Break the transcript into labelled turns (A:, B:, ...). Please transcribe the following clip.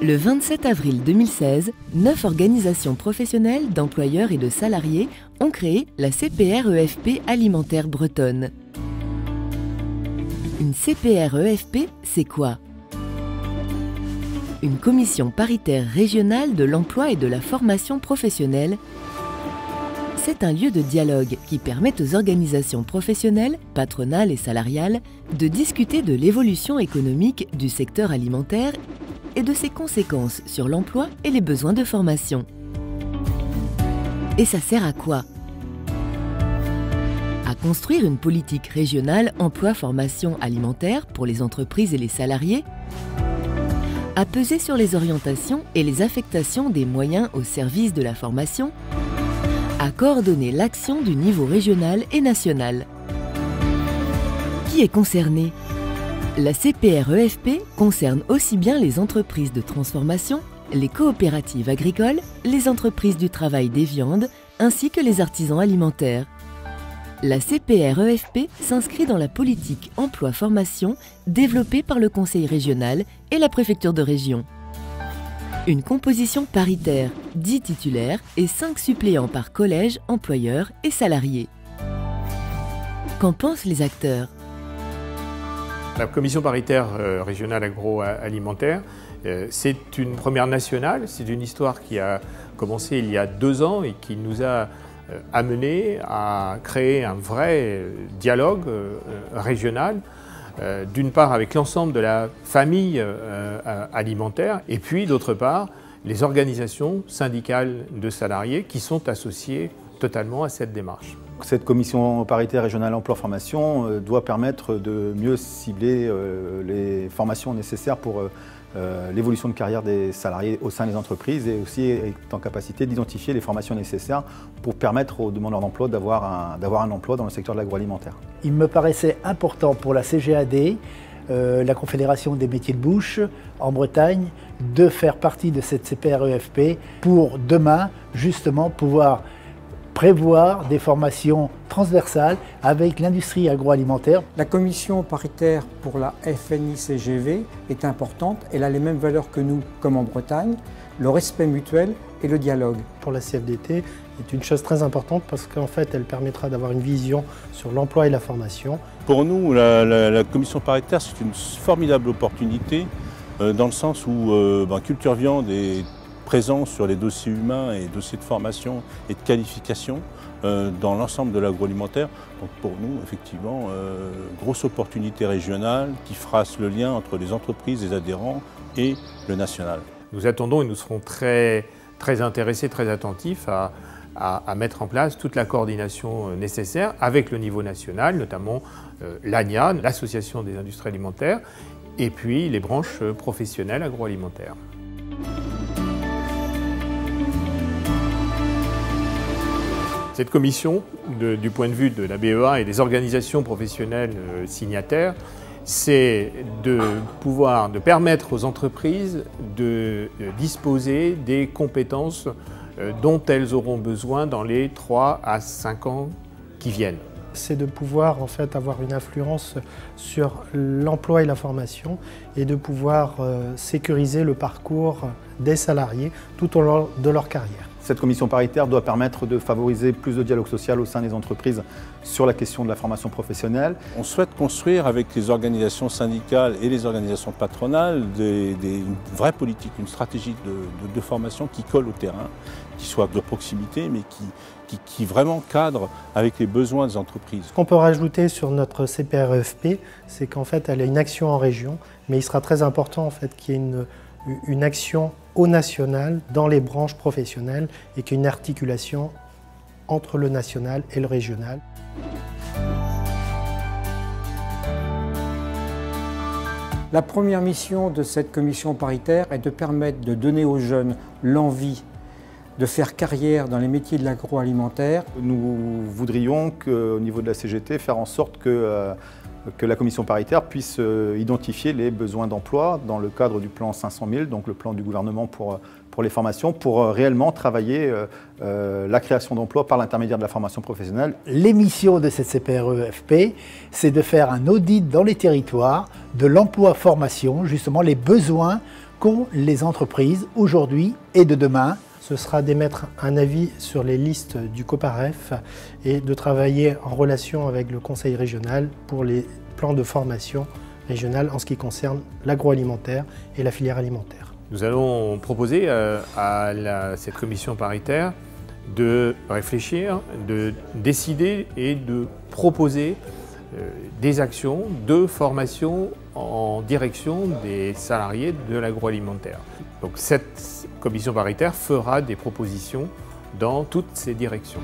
A: Le 27 avril 2016, 9 organisations professionnelles d'employeurs et de salariés ont créé la CPR-EFP alimentaire bretonne. Une CPR-EFP, c'est quoi? Une commission paritaire régionale de l'emploi et de la formation professionnelle. C'est un lieu de dialogue qui permet aux organisations professionnelles, patronales et salariales de discuter de l'évolution économique du secteur alimentaire et de ses conséquences sur l'emploi et les besoins de formation. Et ça sert à quoi? À construire une politique régionale emploi-formation alimentaire pour les entreprises et les salariés, à peser sur les orientations et les affectations des moyens au service de la formation, à coordonner l'action du niveau régional et national. Qui est concerné? La CPR-EFP concerne aussi bien les entreprises de transformation, les coopératives agricoles, les entreprises du travail des viandes, ainsi que les artisans alimentaires. La CPR-EFP s'inscrit dans la politique emploi-formation développée par le Conseil régional et la préfecture de région. Une composition paritaire, 10 titulaires et 5 suppléants par collège, employeurs et salariés. Qu'en pensent les acteurs?
B: La commission paritaire régionale agroalimentaire, c'est une première nationale, c'est une histoire qui a commencé il y a 2 ans et qui nous a amené à créer un vrai dialogue régional, d'une part avec l'ensemble de la famille alimentaire et puis d'autre part les organisations syndicales de salariés qui sont associées totalement à cette démarche.
C: Cette commission paritaire régionale emploi-formation doit permettre de mieux cibler les formations nécessaires pour l'évolution de carrière des salariés au sein des entreprises et aussi est en capacité d'identifier les formations nécessaires pour permettre aux demandeurs d'emploi d'avoir un emploi dans le secteur de l'agroalimentaire.
D: Il me paraissait important pour la CGAD, la Confédération des métiers de bouche en Bretagne, de faire partie de cette CPR-EFP pour demain justement pouvoir prévoir des formations transversales avec l'industrie agroalimentaire.
E: La commission paritaire pour la FNI-CGV est importante, elle a les mêmes valeurs que nous, comme en Bretagne, le respect mutuel et le dialogue.
F: Pour la CFDT est une chose très importante parce qu'en fait elle permettra d'avoir une vision sur l'emploi et la formation.
G: Pour nous, la commission paritaire c'est une formidable opportunité dans le sens où Culture Viande est présent sur les dossiers humains et dossiers de formation et de qualification dans l'ensemble de l'agroalimentaire. Donc pour nous, effectivement, grosse opportunité régionale qui fera le lien entre les entreprises, les adhérents et le national.
B: Nous attendons et nous serons très intéressés, très attentifs à mettre en place toute la coordination nécessaire avec le niveau national, notamment l'ANIA, l'Association des industries alimentaires, et puis les branches professionnelles agroalimentaires. Cette commission, du point de vue de la BEA et des organisations professionnelles signataires, c'est de permettre aux entreprises de disposer des compétences dont elles auront besoin dans les 3 à 5 ans qui viennent.
F: C'est de pouvoir en fait avoir une influence sur l'emploi et la formation et de pouvoir sécuriser le parcours des salariés tout au long de leur carrière.
C: Cette commission paritaire doit permettre de favoriser plus de dialogue social au sein des entreprises sur la question de la formation professionnelle.
G: On souhaite construire avec les organisations syndicales et les organisations patronales une vraie politique, une stratégie de formation qui colle au terrain, qui soit de proximité mais qui vraiment cadre avec les besoins des entreprises.
F: Ce qu'on peut rajouter sur notre CPR-EFP, c'est qu'en fait elle a une action en région, mais il sera très important en fait qu'il y ait une action au national dans les branches professionnelles et qu'il y ait une articulation entre le national et le régional.
E: La première mission de cette commission paritaire est de permettre de donner aux jeunes l'envie de faire carrière dans les métiers de l'agroalimentaire.
C: Nous voudrions, au niveau de la CGT, faire en sorte que que la commission paritaire puisse identifier les besoins d'emploi dans le cadre du plan 500 000, donc le plan du gouvernement pour les formations, pour réellement travailler la création d'emplois par l'intermédiaire de la formation professionnelle.
D: L'émission de cette CPRE-FP, c'est de faire un audit dans les territoires de l'emploi-formation, justement les besoins qu'ont les entreprises aujourd'hui et de demain.
F: Ce sera d'émettre un avis sur les listes du COPAREF et de travailler en relation avec le Conseil régional pour les plans de formation régionale en ce qui concerne l'agroalimentaire et la filière alimentaire.
B: Nous allons proposer à cette commission paritaire de réfléchir, de décider et de proposer des actions de formation en direction des salariés de l'agroalimentaire. Donc cette commission paritaire fera des propositions dans toutes ces directions.